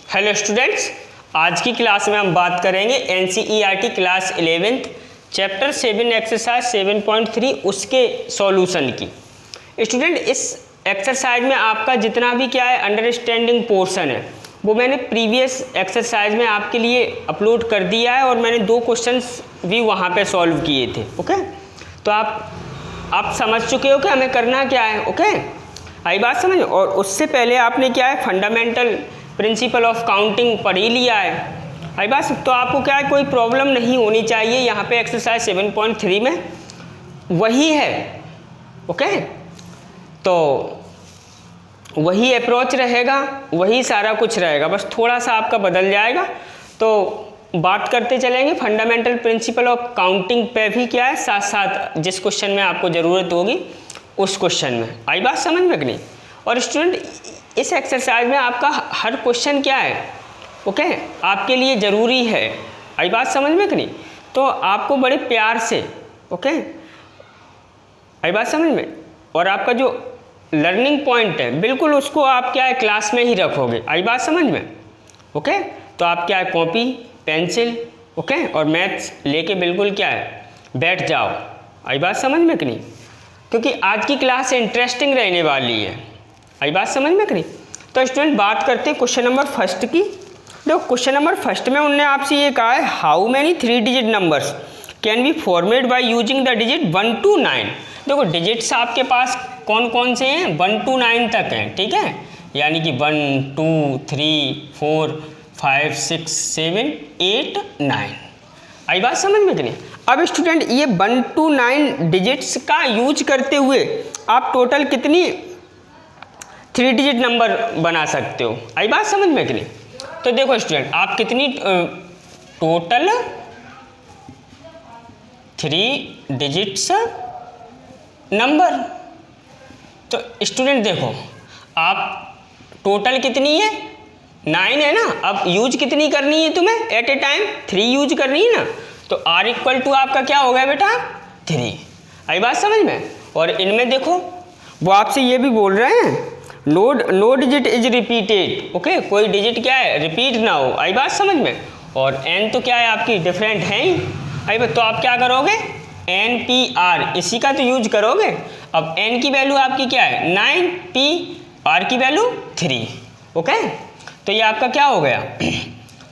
Hello students, आज की class में हम बात करेंगे NCERT class 11th chapter 7 exercise 7.3 उसके सॉल्यूशन की। स्टूडेंट, इस एक्सरसाइज में आपका जितना भी क्या है अंडरस्टैंडिंग पोर्शन है वो मैंने प्रीवियस एक्सरसाइज में आपके लिए अपलोड कर दिया है और मैंने 2 क्वेश्चंस भी वहाँ पे सॉल्व किए थे। ओके, तो आप समझ चुके हो कि हमें करना क्या है। ओके, आई बात समझ। और उससे पहले आपने क्या है फंडामेंटल प्रिंसिपल ऑफ काउंटिंग पढ़ ही लिया है। आई बात, तो आपको क्या है कोई प्रॉब्लम नहीं होनी चाहिए। यहाँ पे एक्सरसाइज 7.3 में वही है। ओके, तो वही अप्रोच रहेगा, वही सारा कुछ रहेगा, बस थोड़ा सा आपका बदल जाएगा। तो बात करते चलेंगे फंडामेंटल प्रिंसिपल ऑफ काउंटिंग पे भी क्या है, साथ साथ जिस क्वेश्चन में आपको ज़रूरत होगी उस क्वेश्चन में। आई बात समझ में कि नहीं। और स्टूडेंट, इस एक्सरसाइज में आपका हर क्वेश्चन क्या है, ओके, आपके लिए ज़रूरी है। आई बात समझ में कि नहीं। तो आपको बड़े प्यार से, ओके, आई बात समझ में, और आपका जो लर्निंग पॉइंट है बिल्कुल उसको आप क्या है क्लास में ही रखोगे। आई बात समझ में। ओके, तो आप क्या है कॉपी पेंसिल, ओके, और मैथ्स लेके बिल्कुल क्या है बैठ जाओ। आई बात समझ में कि नहीं, क्योंकि आज की क्लास इंटरेस्टिंग रहने वाली है। आई बात समझ में कि नहीं। तो स्टूडेंट, बात करते हैं क्वेश्चन नंबर फर्स्ट की। देखो, क्वेश्चन नंबर फर्स्ट में उन्होंने आपसे ये कहा है, how many 3 digit numbers can be formed by using the digit 1 to 9। देखो, डिजिट्स आपके पास कौन कौन से हैं, 1 to 9 तक हैं, ठीक है, यानी कि 1 2 3 4 5 6 7 8 9। आई बात समझ में कि नहीं। अब स्टूडेंट, ये 1 to 9 डिजिट्स का यूज करते हुए आप टोटल कितनी 3 डिजिट नंबर बना सकते हो। आई बात समझ में कि नहीं। तो देखो स्टूडेंट, आप कितनी टोटल 3 डिजिट्स नंबर। तो स्टूडेंट देखो, आप टोटल कितनी है 9 है ना। अब यूज कितनी करनी है तुम्हें एट ए टाइम, 3 यूज करनी है ना। तो R इक्वल टू आपका क्या हो गया बेटा 3। आई बात समझ में। और इनमें देखो वो आपसे ये भी बोल रहे हैं no digit is repeated. Okay, कोई डिजिट क्या है रिपीट ना हो। आई बात समझ में। और n तो क्या है आपकी डिफरेंट है ही। आई बात, तो आप क्या करोगे NPR इसी का तो यूज करोगे। अब n की वैल्यू आपकी क्या है 9, PR की वैल्यू 3। ओके, तो ये आपका क्या हो गया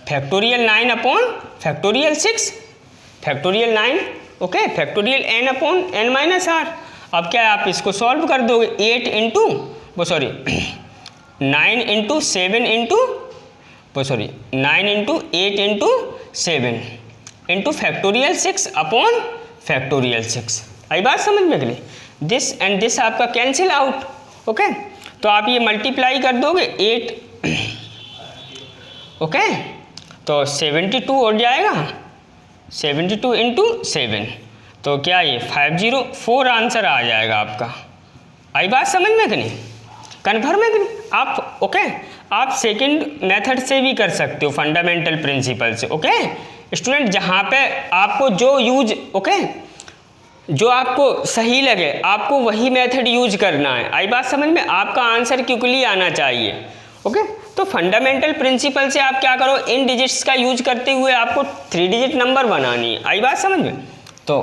factorial 9 upon factorial 6 factorial 9, okay, factorial n upon n minus r। अब क्या है आप इसको सॉल्व कर दोगे 8 into 9 into 7 into 9 into 8 into 7 into factorial 6 upon factorial 6। आई बात समझ में कि नहीं। दिस एंड दिस आपका कैंसिल आउट। ओके, तो आप ये मल्टीप्लाई कर दोगे 8, ओके, तो 72 हो जाएगा 72 इंटू 7, तो क्या ये 504 आंसर आ जाएगा आपका। आई बात समझ में कि नहीं, कन्फर्म है कि नहीं। आप ओके, आप सेकंड मेथड से भी कर सकते हो फंडामेंटल प्रिंसिपल से। ओके स्टूडेंट, जहाँ पे आपको जो यूज, ओके, जो आपको सही लगे आपको वही मेथड यूज करना है। आई बात समझ में, आपका आंसर क्विकली आना चाहिए। ओके, तो फंडामेंटल प्रिंसिपल से आप क्या करो, इन डिजिट्स का यूज करते हुए आपको 3 डिजिट नंबर बनानी है। आई बात समझ में। तो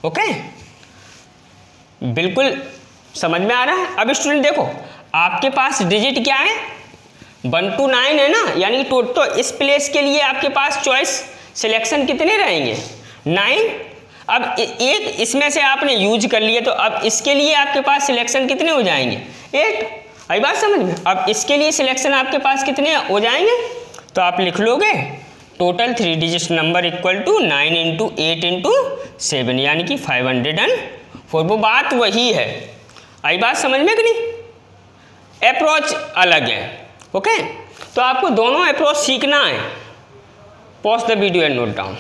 ओके, बिल्कुल समझ में आ रहा है। अब स्टूडेंट देखो, आपके पास डिजिट क्या है 1 to 9 है ना, यानी तो इस प्लेस के लिए आपके पास चॉइस सिलेक्शन कितने रहेंगे 9। अब एक इसमें से आपने यूज कर लिया, तो अब इसके लिए आपके पास सिलेक्शन कितने हो जाएंगे 8। आई बात समझ में। अब इसके लिए सिलेक्शन आपके पास कितने हो जाएंगे, तो आप लिख लोगे total 3 digit number equal to 9 into 8 into 7, यानी कि 504। वो बात वही है। आई बात समझ में कि नहीं, अप्रोच अलग है। ओके, तो आपको दोनों अप्रोच सीखना है। Pause the video and note down.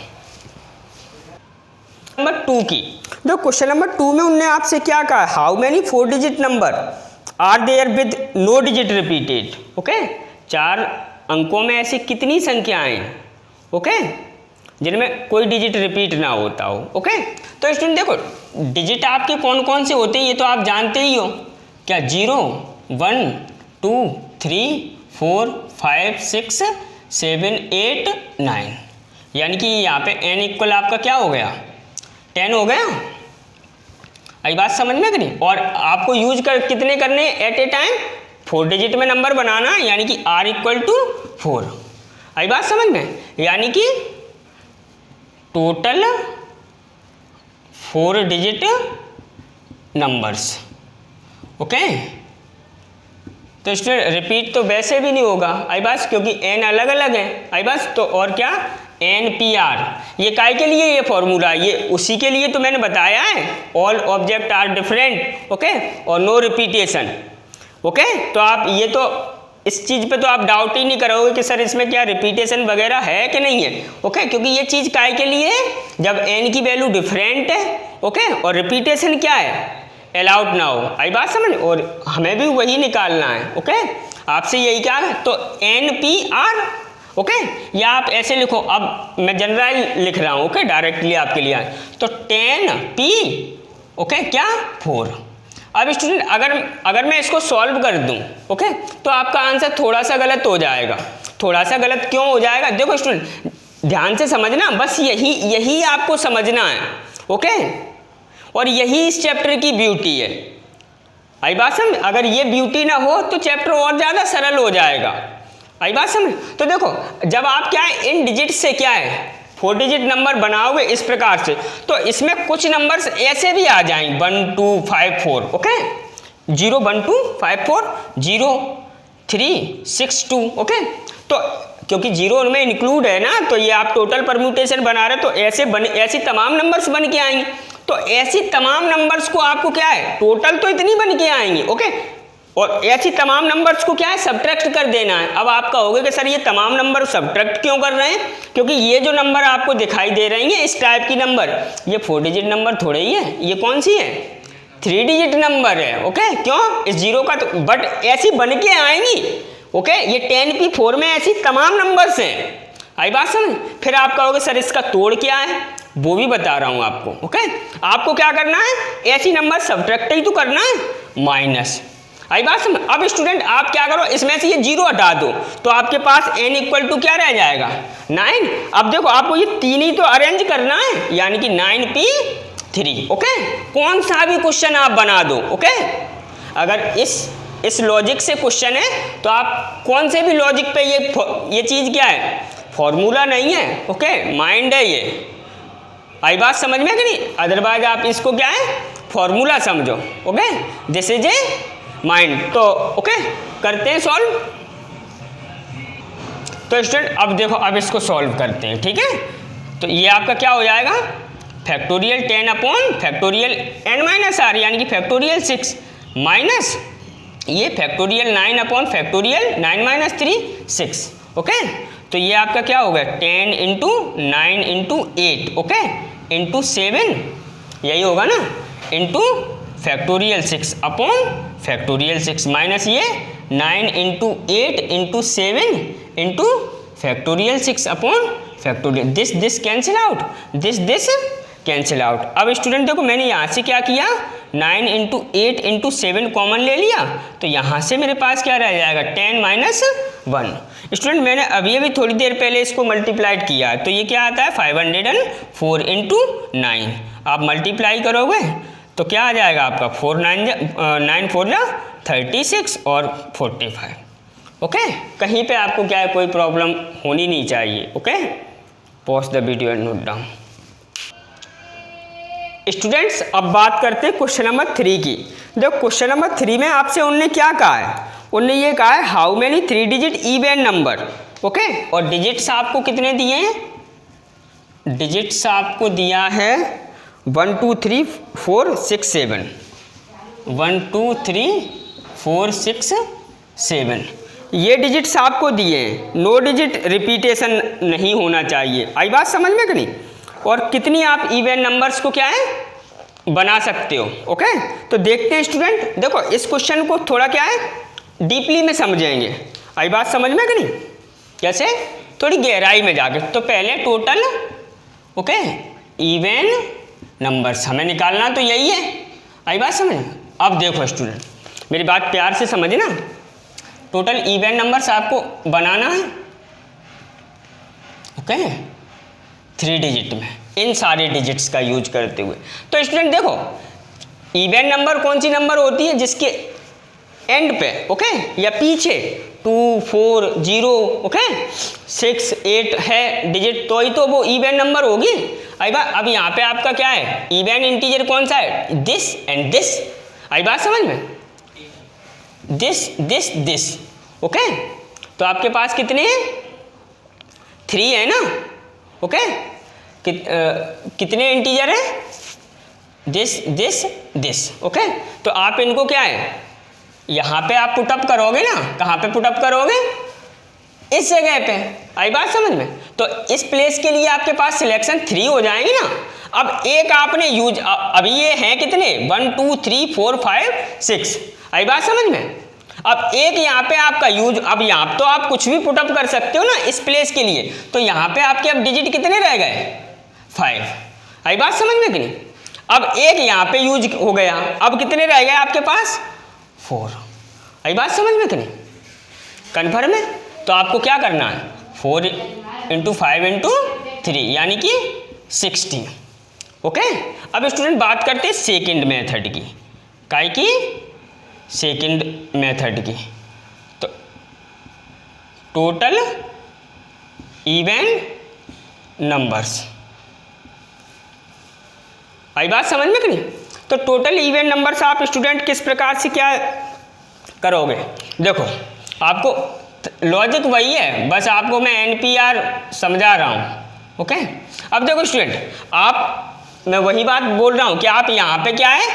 Number 2 की, जो क्वेश्चन नंबर 2 में उन्होंने आपसे क्या कहा, how many 4 digit number are there with no digit repeated. Okay, 4 अंकों में ऐसी कितनी संख्याएं हैं, ओके, जिनमें कोई डिजिट रिपीट ना होता हो। ओके, तो स्टूडेंट देखो, डिजिट आपके कौन कौन से होते हैं ये तो आप जानते ही हो, क्या 0 1 2 3 4 5 6 7 8 9, यानी कि यहाँ पे n इक्वल आपका क्या हो गया 10 हो गया। आई बात समझ में कि नहीं। और आपको यूज कर कितने करने एट ए टाइम 4 डिजिट में नंबर बनाना, यानी कि r इक्वल टू 4। आई बात समझ में, यानी कि टोटल 4 डिजिट नंबर्स। ओके, तो स्टूडेंट रिपीट तो वैसे भी नहीं होगा आई बात, क्योंकि n अलग अलग है आई बात। तो और क्या NPR, ये काय के लिए ये फॉर्मूला, ये उसी के लिए तो मैंने बताया है, all object are different. Okay, और नो रिपीटेशन। ओके, तो आप ये तो इस चीज़ पे तो आप डाउट ही नहीं करोगे कि सर इसमें क्या रिपीटेशन वगैरह है कि नहीं है। ओके, क्योंकि ये चीज़ काय के लिए है, जब n की वैल्यू डिफरेंट है। ओके, और रिपीटेशन क्या है अलाउड ना हो। आई बात समझ, और हमें भी वही निकालना है। ओके, आपसे यही क्या है, तो NPR। ओके, या आप ऐसे लिखो, अब मैं जनरल लिख रहा हूँ। ओके, डायरेक्टली आपके लिए तो 10P ओके क्या 4। अब स्टूडेंट अगर मैं इसको सॉल्व कर दूं, ओके, तो आपका आंसर थोड़ा सा गलत हो जाएगा। थोड़ा सा गलत क्यों हो जाएगा, देखो स्टूडेंट ध्यान से समझना, बस यही आपको समझना है। ओके, और यही इस चैप्टर की ब्यूटी है। आई बात समझ, अगर ये ब्यूटी ना हो तो चैप्टर और ज़्यादा सरल हो जाएगा। आई बात समझ, तो देखो जब आप क्या है इन डिजिट से क्या है 4 डिजिट नंबर बनाओगे इस प्रकार से, तो इसमें कुछ नंबर्स ऐसे भी आ जाएंगे 1 2 5 4। ओके, 0 1 2 5 4 0 3 6 2। ओके, तो क्योंकि 0 में इंक्लूड है ना, तो ये आप टोटल परम्यूटेशन बना रहे, तो ऐसी तमाम नंबर्स बन के आएंगे। तो ऐसी तमाम नंबर्स को आपको क्या है टोटल तो इतनी बन के आएंगी। ओके, और ऐसी तमाम नंबर्स को क्या है सब्ट्रैक्ट कर देना है। अब आप कहोगे कि सर ये तमाम नंबर सब्ट्रैक्ट क्यों कर रहे हैं, क्योंकि ये जो नंबर आपको दिखाई दे रही है इस टाइप की नंबर, ये 4 डिजिट नंबर थोड़े ही है, ये कौन सी है 3 डिजिट नंबर है। ओके, क्यों इस 0 का तो बट ऐसी बन के आएंगी। ओके, ये 10P4 में ऐसी तमाम नंबर्स हैं। आई बात समझ, फिर आप कहोगे सर इसका तोड़ क्या है, वो भी बता रहा हूं आपको। ओके, आपको क्या करना है ऐसी नंबर सब्ट्रैक्ट ही तो करना है माइनस। आई बात समझ। अब स्टूडेंट आप क्या करो, इसमें से ये 0 हटा दो, तो आपके पास n इक्वल टू क्या रह जाएगा 9। अब देखो आपको ये 3 ही तो अरेंज करना है, यानी कि 9P3। ओके, कौन सा भी क्वेश्चन आप बना दो। ओके, अगर इस लॉजिक से क्वेश्चन है तो आप कौन से भी लॉजिक पे ये चीज़ क्या है फॉर्मूला नहीं है। ओके, माइंड है ये। आई बात समझ में कि नहीं, अदरवाइज आप इसको क्या है फॉर्मूला समझो। Okay, this is a mind. तो ओके करते हैं सॉल्व। तो स्टूडेंट अब देखो, अब इसको सॉल्व करते हैं। ठीक है, तो ये आपका क्या हो जाएगा factorial 10 upon factorial n minus r, यानी कि फैक्टोरियल 6 माइनस ये factorial 9 upon factorial 9 minus 3 6। Okay, तो ये आपका क्या होगा 10 इंटू 9 इंटू 8 ओके इंटू 7, यही होगा ना, into factorial 6 upon factorial 6 minus ये 9 into 8 into 7 into factorial 6 upon factorial. This cancel out, this cancel out. अब स्टूडेंट देखो मैंने यहाँ से क्या किया 9 इंटू 8 इंटू 7 कॉमन ले लिया, तो यहाँ से मेरे पास क्या रह जाएगा 10 माइनस 1। स्टूडेंट मैंने अभी थोड़ी देर पहले इसको मल्टीप्लाइड किया, तो ये क्या आता है 504 इंटू 9। आप मल्टीप्लाई करोगे तो क्या आ जाएगा आपका 9 4 36 और 45। ओके, कहीं पे आपको क्या है कोई प्रॉब्लम होनी नहीं चाहिए। Okay, pause the video and note down. Students अब बात करते हैं क्वेश्चन नंबर 3 की। देखो क्वेश्चन नंबर 3 में आपसे उन्होंने क्या कहा है, उन्होंने ये कहा है how many 3 digit even number. Okay, और डिजिट्स आपको कितने दिए हैं, डिजिट्स आपको दिया है 1 2 3 4 6 7 1 2 3 4 6 7 ये डिजिट्स आपको दिए हैं। नो डिजिट रिपीटेशन नहीं होना चाहिए। आई बात समझ में कि नहीं। और कितनी आप इवन नंबर्स को क्या है बना सकते हो। ओके, तो देखते हैं स्टूडेंट, देखो इस क्वेश्चन को थोड़ा क्या है डीपली में समझेंगे। आई बात समझ में कि नहीं, कैसे थोड़ी गहराई में जाके। तो पहले टोटल ओके इवन नंबर्स हमें निकालना तो यही है। आई बात समझ। अब देखो स्टूडेंट मेरी बात प्यार से समझना, टोटल इवन नंबर्स आपको बनाना है, ओके, 3 डिजिट में, इन सारे डिजिट्स का यूज करते हुए। तो स्टूडेंट देखो, इवन नंबर कौन सी नंबर होती है जिसके एंड पे, ओके, या पीछे 2, 4, 0, ओके, 6, 8 है डिजिट, तो ही तो वो इवन नंबर होगी। अब यहाँ पे आपका क्या है, इवन इंटीजर कौन सा है, दिस एंड दिस। आई बात समझ में, दिस दिस दिस, ओके। तो आपके पास कितने हैं, 3 है ना, ओके। कितने इंटीजर है, दिस दिस दिस, ओके। तो आप इनको क्या है, यहाँ पे आप पुटअप करोगे ना, कहाँ पे पुटअप करोगे, इस जगह पे। आई बात समझ में। तो इस प्लेस के लिए आपके पास सिलेक्शन 3 हो जाएंगे ना। अब एक आपने यूज, अभी ये हैं कितने, 1 2 3 4 5 6। आई बात समझ में। अब एक यहाँ पे आपका यूज, अब यहाँ तो आप कुछ भी पुटअप कर सकते हो ना इस प्लेस के लिए, तो यहाँ पे आपके अब डिजिट कितने रह गए, 5। आई बात समझ में कि नहीं। अब एक यहाँ पे यूज हो गया, अब कितने रह गए आपके पास, 4। आई बात समझ में कि नहीं, कन्फर्म है। तो आपको क्या करना है, 4 × 5 × 3 यानी कि 60, ओके। अब स्टूडेंट बात करते हैं सेकंड मेथड की, काय की, सेकंड मेथड की। तो टोटल इवन नंबर्स, आई बात समझ में कि नहीं। तो टोटल इवन नंबर्स आप स्टूडेंट किस प्रकार से क्या करोगे, देखो आपको लॉजिक वही है, बस आपको मैं NPR समझा रहा हूँ, ओके। अब देखो स्टूडेंट, मैं वही बात बोल रहा हूँ कि आप यहाँ पे क्या है,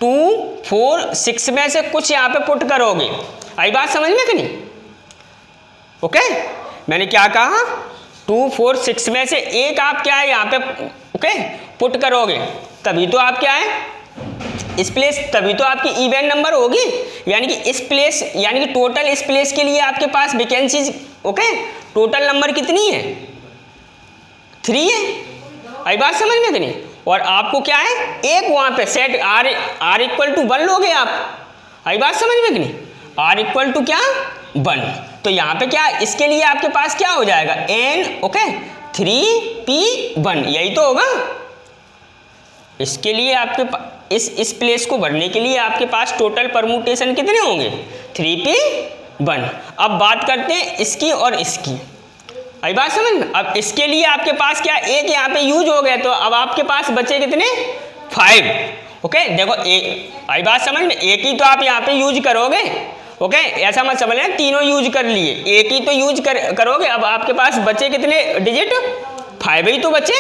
2 4 6 में से कुछ यहाँ पे पुट करोगे। आई बात समझ में कि नहीं, ओके। मैंने क्या कहा, 2 4 6 में से एक आप क्या है यहाँ पे, ओके, पुट करोगे, तभी तो आप क्या है इस प्लेस, तभी तो आपकी इवन नंबर होगी। यानी कि इस प्लेस, यानी कि टोटल इस प्लेस के लिए आपके पास वैकेंसीज, ओके, टोटल नंबर कितनी है, 3 है। आई बात समझ में कि नहीं। और आपको क्या है, एक वहाँ पे सेट R = 1 लोगे आप। आई बात समझ में कि नहीं, R = क्या, 1। तो यहाँ पे क्या, इसके लिए आपके पास क्या हो जाएगा, N, ओके, 3P1, यही तो होगा। इसके लिए आपके इस प्लेस को भरने के लिए आपके पास टोटल परमुटेशन कितने होंगे, 3P1। अब बात करते हैं इसकी और इसकी। आई बात समझ में। अब इसके लिए आपके पास क्या, एक यहाँ पे यूज हो गया, तो अब आपके पास बचे कितने, 5, ओके। देखो आई बात समझ में, एक ही तो आप यहाँ पे यूज करोगे, ओके। ऐसा मत समझ लें तीनों यूज कर लिए, एक ही तो यूज करोगे। अब आपके पास बचे कितने डिजिट, 5 ही तो बचे।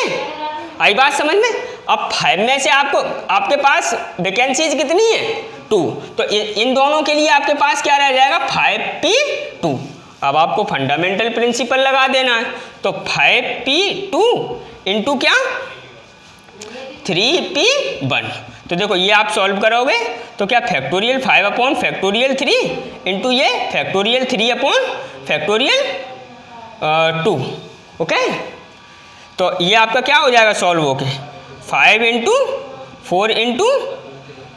आई बात समझ में। अब 5 में से आपके पास वैकेंसीज कितनी है, 2। तो इन दोनों के लिए आपके पास क्या रह जाएगा, 5P2। अब आपको फंडामेंटल प्रिंसिपल लगा देना है, तो 5P2 × क्या, 3P1। तो देखो ये आप सॉल्व करोगे तो क्या, फैक्टोरियल 5/3 इंटू ये फैक्टोरियल 3/2, ओके। तो ये आपका क्या हो जाएगा सॉल्व होके, 5 × 4 ×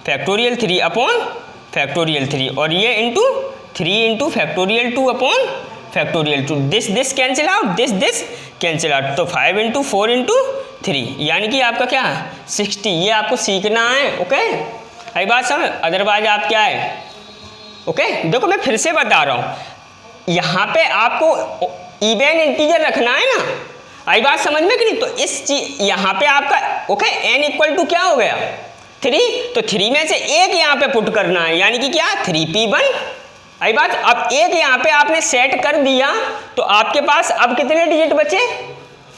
फैक्टोरियल 3/3, और ये into 3 × factorial 2/2। This cancel out, this cancel out. तो 5 × 4 × 3 यानी कि आपका क्या है, 60। ये आपको सीखना है, ओके। आई बात समझ, अदरवाइज आप क्या है, ओके। देखो मैं फिर से बता रहा हूँ, यहाँ पे आपको इवन इंटीजर रखना है ना। आई बात समझ में कि नहीं। तो इस चीज यहाँ पे आपका, ओके, N = क्या हो गया, 3। तो 3 में से एक यहाँ पे पुट करना है, यानी कि क्या, 3P1। आई बात। अब एक यहाँ पे आपने सेट कर दिया, तो आपके पास अब कितने डिजिट बचे,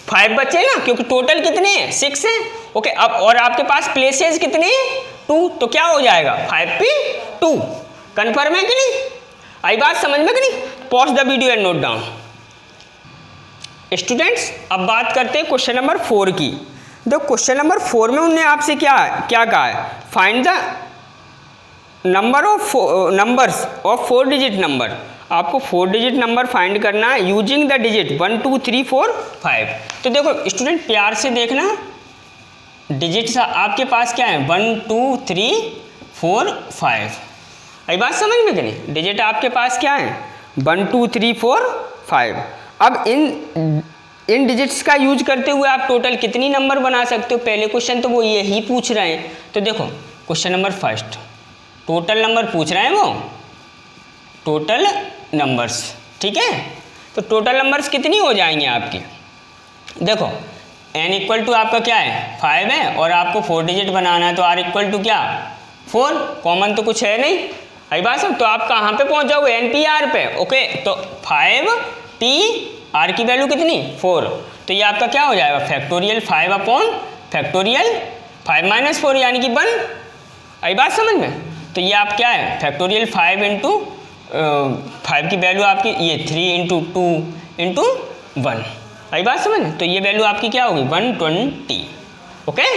5 बचे ना, क्योंकि टोटल कितने हैं, 6 हैं, ओके। अब और आपके पास प्लेसेस कितने हैं, 2। तो क्या हो जाएगा, 5P2। कन्फर्म है कि नहीं। आई बात समझ में कि नहीं। Pause the video and note down. Students अब बात करते हैं क्वेश्चन नंबर 4 की। देखो क्वेश्चन नंबर 4 में उन्होंने आपसे क्या कहा है, find the numbers of 4 digit number. आपको 4 डिजिट नंबर फाइंड करना है यूजिंग द डिजिट 1 2 3 4 5। तो देखो स्टूडेंट प्यार से देखना, डिजिट्स आपके पास क्या है, 1 2 3 4 5। आई बात समझ में कि नहीं। डिजिट आपके पास क्या है, 1 2 3 4 5। अब इन डिजिट्स का यूज करते हुए आप टोटल कितनी नंबर बना सकते हो? पहले क्वेश्चन तो वो यही पूछ रहे हैं। तो देखो question number first total number पूछ रहे हैं वो, टोटल नंबर्स, ठीक है। तो टोटल नंबर्स कितनी हो जाएंगे आपके? देखो n इक्वल टू आपका क्या है 5 है और आपको 4 डिजिट बनाना है, तो r इक्वल टू क्या 4, कॉमन तो कुछ है नहीं, आई बात सब। तो आप कहाँ पे पहुँच जाओगे? NP r पे, ओके। तो 5p r की वैल्यू कितनी 4, तो ये आपका क्या हो जाएगा फैक्टोरियल 5 अपॉन फैक्टोरियल 5 माइनस 4 यानी कि 1, आई बात समझ में। तो ये आप क्या है फैक्टोरियल 5 इंटू 5 की वैल्यू आपकी ये 3 इंटू 2 इंटू 1, आई बात समझ में। तो ये वैल्यू आपकी क्या होगी 120, ओके।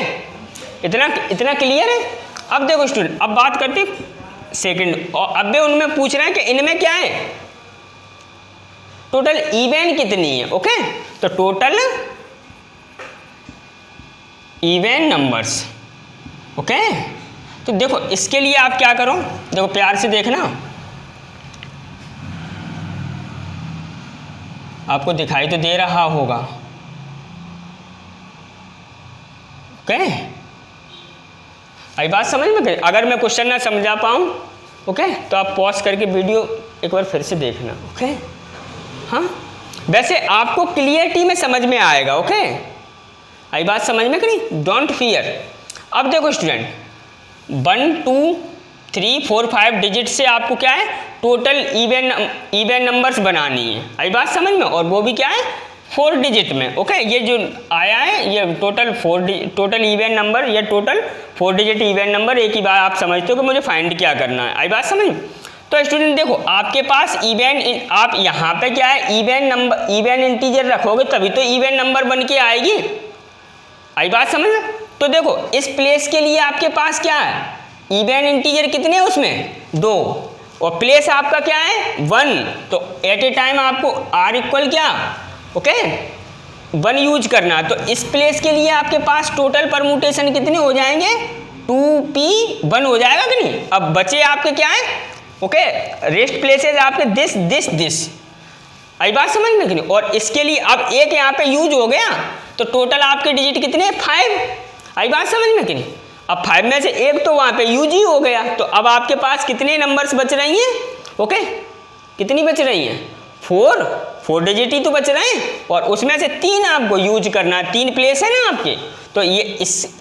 इतना क्लियर है। अब देखो स्टूडेंट, अब बात करते सेकंड, और अब उनमें पूछ रहे हैं कि इनमें क्या है टोटल इवन कितनी है, ओके। तो टोटल इवन नंबर्स, ओके। तो देखो इसके लिए आप क्या करो, देखो प्यार से देखना, आपको दिखाई तो दे रहा होगा, ओके। आई बात समझ में? अगर मैं क्वेश्चन ना समझा पाऊँ, ओके, तो आप पॉज करके वीडियो एक बार फिर से देखना, ओके। हाँ, वैसे आपको क्लियरिटी में समझ में आएगा, ओके। आई बात समझ में कि नहीं? Don't fear. अब देखो स्टूडेंट 1 2 3 4 5 डिजिट से आपको क्या है टोटल इवन नंबर्स बनानी है, आई बात समझ में, और वो भी क्या है 4 डिजिट में, ओके। ये जो आया है ये टोटल इवन नंबर, ये टोटल 4 डिजिट इवन नंबर, एक ही बार आप समझते हो कि मुझे फाइंड क्या करना है, आई बात समझ। तो स्टूडेंट देखो आपके पास आप यहाँ पे क्या है इवन इंटीजर रखोगे तभी तो इवन नंबर बन के आएगी, आई बात समझ। तो देखो इस प्लेस के लिए आपके पास क्या है इवन इंटीजर कितने हैं उसमें 2, और प्लेस आपका क्या है 1, तो एट ए टाइम आपको r इक्वल क्या, ओके 1 यूज करना। तो इस प्लेस के लिए आपके पास टोटल परमुटेशन कितने हो जाएंगे 2p1 हो जाएगा कि नहीं। अब बचे आपके क्या है, ओके, रेस्ट प्लेसेस आपके दिस, आई बात समझ में कि नहीं। और इसके लिए अब एक यहाँ पे यूज हो गया, तो टोटल आपके डिजिट कितने 5, आई बात समझ में कि नहीं। अब 5 में से एक तो वहाँ पे यूज ही हो गया, तो अब आपके पास कितने नंबर्स बच रही हैं, ओके, कितनी बच रही हैं 4 डिजिट ही तो बच रहे हैं, और उसमें से 3 आपको यूज करना है, 3 प्लेस है ना आपके। तो ये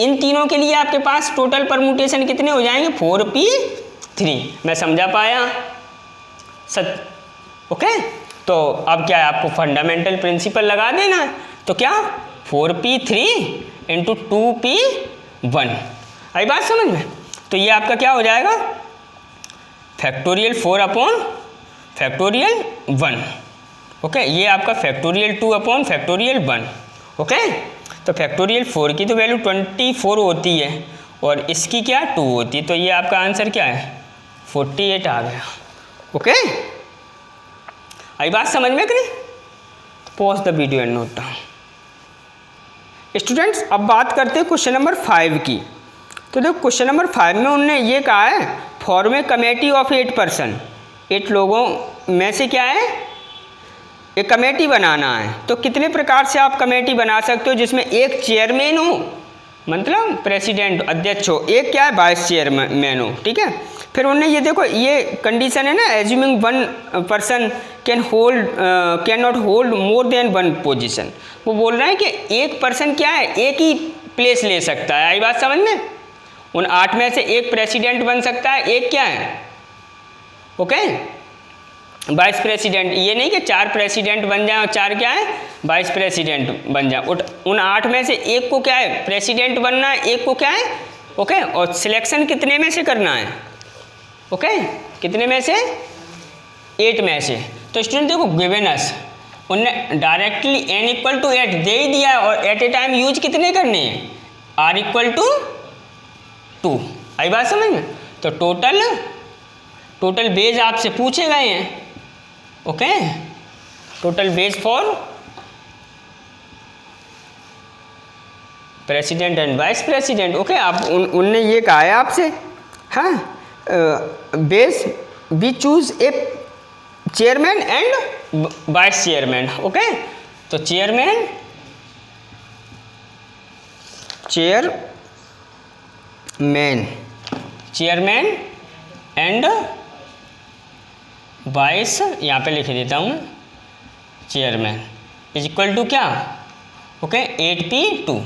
इन तीनों के लिए आपके पास टोटल परमुटेशन कितने हो जाएंगे 4p3। मैं समझा पाया ओके। तो अब क्या है आपको फंडामेंटल प्रिंसिपल लगा देना है, तो क्या 4p3 इंटू 2p1, आई बात समझ में। तो ये आपका क्या हो जाएगा फैक्टोरियल 4 अपॉन फैक्टोरियल 1, ओके। ये आपका फैक्टोरियल 2 अपॉन फैक्टोरियल 1, ओके। तो फैक्टोरियल 4 की तो वैल्यू 24 होती है और इसकी क्या 2 होती है, तो ये आपका आंसर क्या है 48 आ गया, ओके। आई बात समझ में कि नहीं? Pause the video and note down. Students अब बात करते हैं क्वेश्चन नंबर 5 की। तो देखो क्वेश्चन नंबर 5 में उन्होंने ये कहा है form A committee of 8 person, 8 लोगों में से क्या है एक कमेटी बनाना है। तो कितने प्रकार से आप कमेटी बना सकते हो, जिसमें एक चेयरमैन हो, मतलब प्रेसिडेंट अध्यक्ष हो, एक क्या है वाइस चेयरमैन हो, ठीक है। फिर उन्होंने ये देखो ये कंडीशन है ना, assuming 1 person can not hold more than 1 position. वो बोल रहे हैं कि एक पर्सन क्या है एक ही प्लेस ले सकता है, आई बात समझ में। उन 8 में से एक प्रेसिडेंट बन सकता है, एक क्या है ओके वाइस प्रेसिडेंट। ये नहीं कि 4 प्रेसिडेंट बन जाए और 4 क्या है वाइस प्रेसिडेंट बन जाए। उन 8 में से एक को क्या है प्रेसिडेंट बनना है, एक को क्या है ओके। और सिलेक्शन कितने में से करना है ओके, कितने में से 8 में से। तो स्टूडेंट देखो गिवन अस, उनने डायरेक्टली n इक्वल टू 8 दे ही दिया है और एट ए टाइम यूज कितने करने हैं r इक्वल टू 2, आई बात समझ में। तो टोटल बेज आपसे पूछे गए हैं okay, total ways for president and vice president okay. आप उनने ये कहा है आपसे हाँ ways we choose a chairman and vice chairman. Okay, तो चेयरमैन एंड वाइस, यहाँ पे लिख देता हूँ चेयरमैन इज इक्वल टू क्या, ओके 8p2।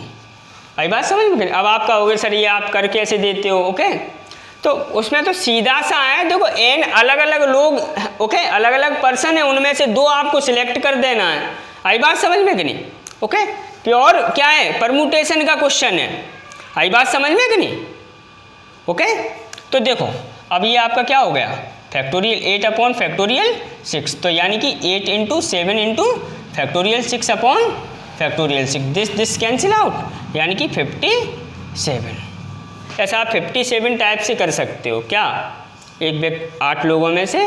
आई बात समझ में? अब आप कहोगे सर ये आप करके ऐसे देते हो, ओके तो उसमें तो सीधा सा है, देखो n अलग अलग लोग, ओके अलग अलग पर्सन है, उनमें से 2 आपको सिलेक्ट कर देना है। आई बात समझ में कि नहीं? ओके, प्योर क्या है, परमुटेशन का क्वेश्चन है। आई बात समझ में कि नहीं? ओके, तो देखो अब ये आपका क्या हो गया, फैक्टोरियल 8 अपॉन फैक्टोरियल 6, तो यानी कि 8 into 7 into factorial 6 upon factorial 6, this cancel out, यानी कि 57। ऐसा आप 57 टाइप से कर सकते हो। क्या, एक व्यक्ति 8 लोगों में से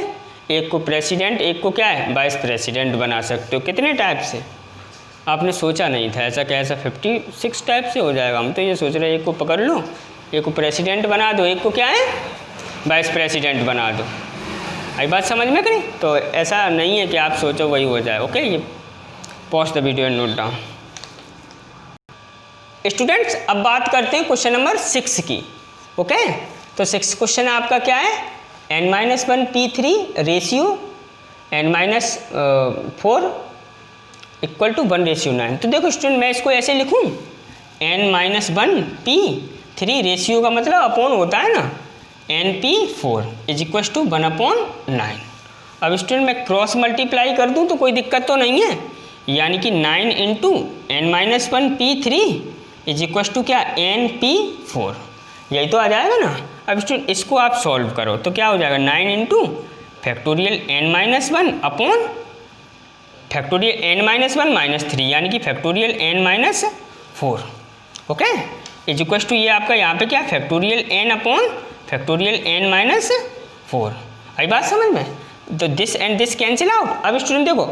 एक को प्रेसिडेंट, एक को क्या है वाइस प्रेसिडेंट बना सकते हो। कितने टाइप से आपने सोचा नहीं था, ऐसा कैसा 56 टाइप से हो जाएगा। हम तो ये सोच रहे हैं एक को पकड़ लो, एक को प्रेसिडेंट बना दो, एक को क्या है वाइस प्रेसिडेंट बना दो। आई बात समझ में करें? तो ऐसा नहीं है कि आप सोचो वही हो जाए। ओके, ये pause the video and note down. Students अब बात करते हैं क्वेश्चन नंबर 6 की। ओके, तो 6 क्वेश्चन आपका क्या है, n-1p3 ratio n-4 equal to 1:9। तो देखो स्टूडेंट मैं इसको ऐसे लिखूं, n-1p3 रेशियो का मतलब अपॉन होता है ना np4 इज इक्वल टू 1/9। अब स्टूडेंट मैं क्रॉस मल्टीप्लाई कर दूं तो कोई दिक्कत तो नहीं है, यानी कि 9 into n-1p3 is equal to क्या np4, यही तो आ जाएगा ना। अब स्टूडेंट इसको आप सॉल्व करो तो क्या हो जाएगा, 9 into factorial n-1 upon factorial n-1 minus 3, यानी कि factorial n-4। Okay, is equal to ये आपका यहाँ पे क्या factorial n upon factorial n-4। आई बात समझ में? तो this and this cancel out. अब स्टूडेंट देखो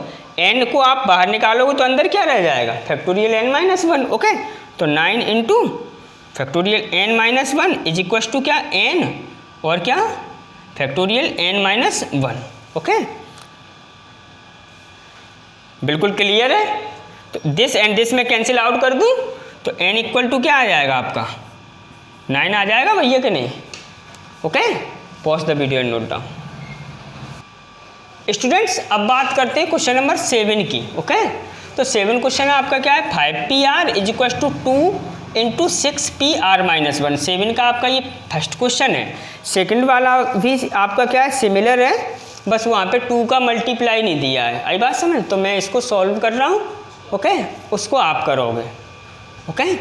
n को आप बाहर निकालोगे तो अंदर क्या रह जाएगा, फैक्टोरियल n-1। ओके, तो 9 into factorial n-1 is equal to क्या n और क्या फैक्टोरियल n-1। ओके, बिल्कुल क्लियर है? तो दिस एंड दिस में कैंसिल आउट कर दूं तो n इक्वल टू क्या आ जाएगा आपका 9 आ जाएगा भैया कि नहीं? Okay, pause the video and note down. Students अब बात करते हैं क्वेश्चन नंबर 7 की। ओके, तो 7 क्वेश्चन आपका क्या है, 5pr is equal to 2 into 6pr-1। 7 का आपका ये फर्स्ट क्वेश्चन है। सेकंड वाला भी आपका क्या है, सिमिलर है, बस वहाँ पे 2 का मल्टीप्लाई नहीं दिया है। आई बात समझ? तो मैं इसको सॉल्व कर रहा हूँ, ओके उसको आप करोगे। ओके,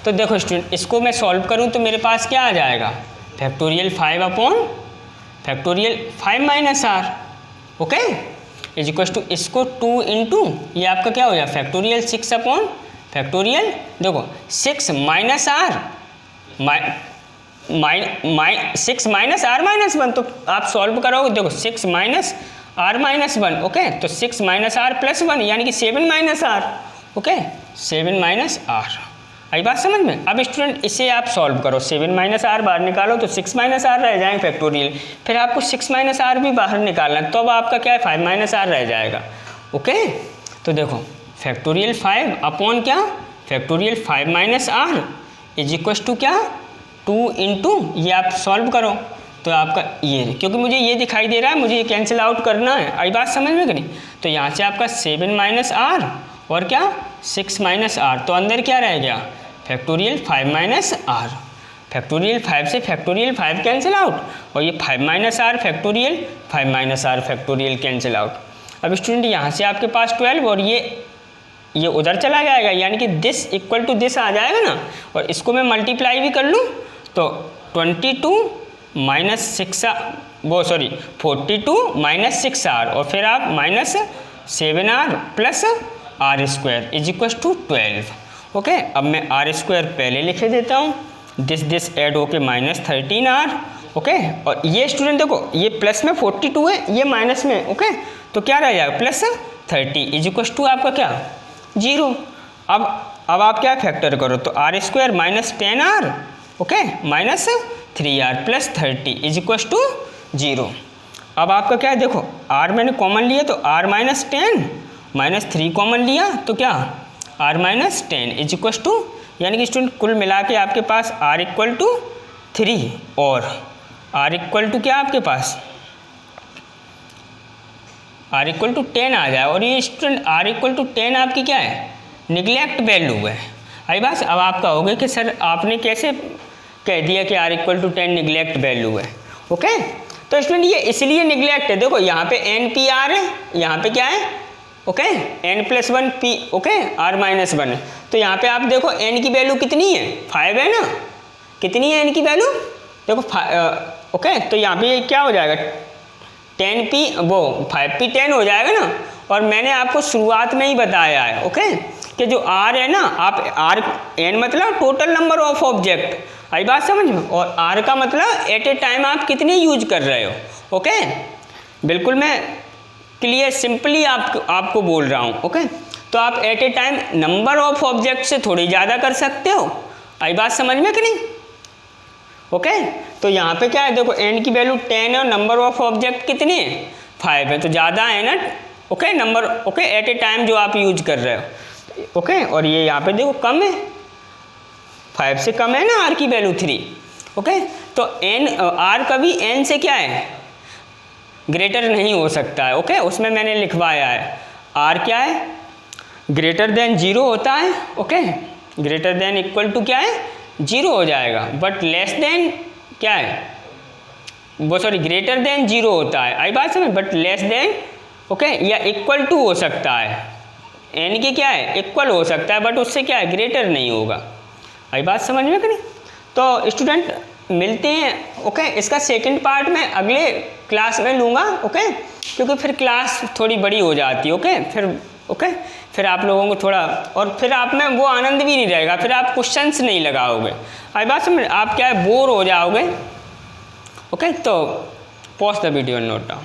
तो देखो स्टूडेंट इसको मैं सॉल्व करूँ तो मेरे पास क्या आ जाएगा, factorial 5 upon factorial 5 minus r. Okay, is equal to इसको 2 इंटू ये आपका क्या हो जाए फैक्टोरियल 6 अपॉन फैक्टोरियल, देखो 6 माइनस आर 6 माइनस r-1, तो आप सॉल्व करोगे देखो 6 माइनस r-1। ओके, तो 6 माइनस r प्लस 1 यानी कि 7 minus r। Okay, 7 minus r। आई बात समझ में? अब स्टूडेंट इसे आप सॉल्व करो, 7 माइनस r बाहर निकालो तो 6 माइनस r रह जाएंगे फैक्टोरियल, फिर आपको 6 माइनस r भी बाहर निकालना है तो अब आपका क्या है 5 माइनस r रह जाएगा। ओके, तो देखो फैक्टोरियल 5 अपॉन क्या factorial 5 minus r is equal to क्या 2 इंटू ये आप सॉल्व करो तो आपका ये, क्योंकि मुझे ये दिखाई दे रहा है मुझे ये कैंसिल आउट करना है। आई बात समझ में कि नहीं? तो यहाँ से आपका 7 माइनस r और क्या 6 माइनस r, तो अंदर क्या रह गया फैक्टोरियल 5 माइनस r। फैक्टोरियल 5 से फैक्टोरियल 5 कैंसिल आउट और ये 5 minus r factorial 5 minus r factorial cancel out. अब स्टूडेंट यहाँ से आपके पास 12 और ये उधर चला जाएगा, यानी कि दिस इक्वल टू दिस आ जाएगा ना, और इसको मैं मल्टीप्लाई भी कर लूँ तो 22 माइनस 42 माइनस 6r और फिर आप minus 7r plus r² is equal to 12। Okay, अब मैं r² पहले लिखे देता हूँ, दिस ऐड होके माइनस 13r। ओके, और ये स्टूडेंट देखो ये प्लस में 42 है, ये माइनस में। ओके, तो क्या रह जाएगा प्लस 30 इज इक्वल टू आपका क्या 0। अब आप क्या फैक्टर करो तो r² minus 10r okay minus 3r plus 30 is equal to 0। अब आपका क्या है, देखो r मैंने कॉमन लिया तो r माइनस 10 माइनस 3 कॉमन लिया तो क्या r minus 10 is equal to, यानी कि स्टूडेंट कुल मिला के आपके पास r इक्वल टू 3 और r इक्वल टू क्या आपके पास r इक्वल टू 10 आ जाए। और ये स्टूडेंट r इक्वल टू 10 आपकी क्या है, निगलेक्ट वैल्यू है। आई बस अब आपका हो गया कि सर आपने कैसे कह दिया कि r equal to 10 neglect value है। ओके, तो स्टूडेंट ये इसलिए निगलेक्ट है, देखो यहाँ पे n p r है, यहाँ पे क्या है okay n+1 p okay r minus 1 है। तो यहाँ पे आप देखो n की वैल्यू कितनी है 5 है ना, कितनी है n की वैल्यू देखो ओके, तो यहाँ पे क्या हो जाएगा 10p वो 5p 10 हो जाएगा ना। और मैंने आपको शुरुआत में ही बताया है ओके कि जो r है ना, आप r n मतलब टोटल नंबर ऑफ ऑब्जेक्ट, आई बात समझ में, और r का मतलब एट ए टाइम आप कितने यूज कर रहे हो। ओके, बिल्कुल मैं क्लियर सिंपली आपको बोल रहा हूँ। ओके, तो आप at a time number of object से थोड़ी ज़्यादा कर सकते हो, आई बात समझ में कि नहीं। ओके, तो यहाँ पे क्या है देखो n की वैल्यू 10 है और नंबर ऑफ ऑब्जेक्ट कितने हैं 5 है, तो ज़्यादा है ना okay number okay at a time जो आप यूज कर रहे हो। ओके, और ये यहाँ पे देखो कम है 5 से कम है ना r की वैल्यू 3। ओके, तो n r कभी n से क्या है ग्रेटर नहीं हो सकता है। ओके, उसमें मैंने लिखवाया है r क्या है ग्रेटर देन 0 होता है। Okay, greater than equal to क्या है 0 हो जाएगा, बट लेस देन क्या है वो सॉरी ग्रेटर देन 0 होता है, आई बात समझ, बट लेस देन ओके या इक्वल टू हो सकता है, n की क्या है इक्वल हो सकता है बट उससे क्या है ग्रेटर नहीं होगा, आई बात समझ में कि नहीं। तो स्टूडेंट मिलते हैं ओके, इसका सेकंड पार्ट मैं अगले क्लास में लूँगा ओके, क्योंकि फिर क्लास थोड़ी बड़ी हो जाती है ओके, फिर आप लोगों को थोड़ा और फिर आप में वो आनंद भी नहीं रहेगा, फिर आप क्वेश्चंस नहीं लगाओगे, आई बात समझ, आप क्या है बोर हो जाओगे। ओके, तो pause the video and note down.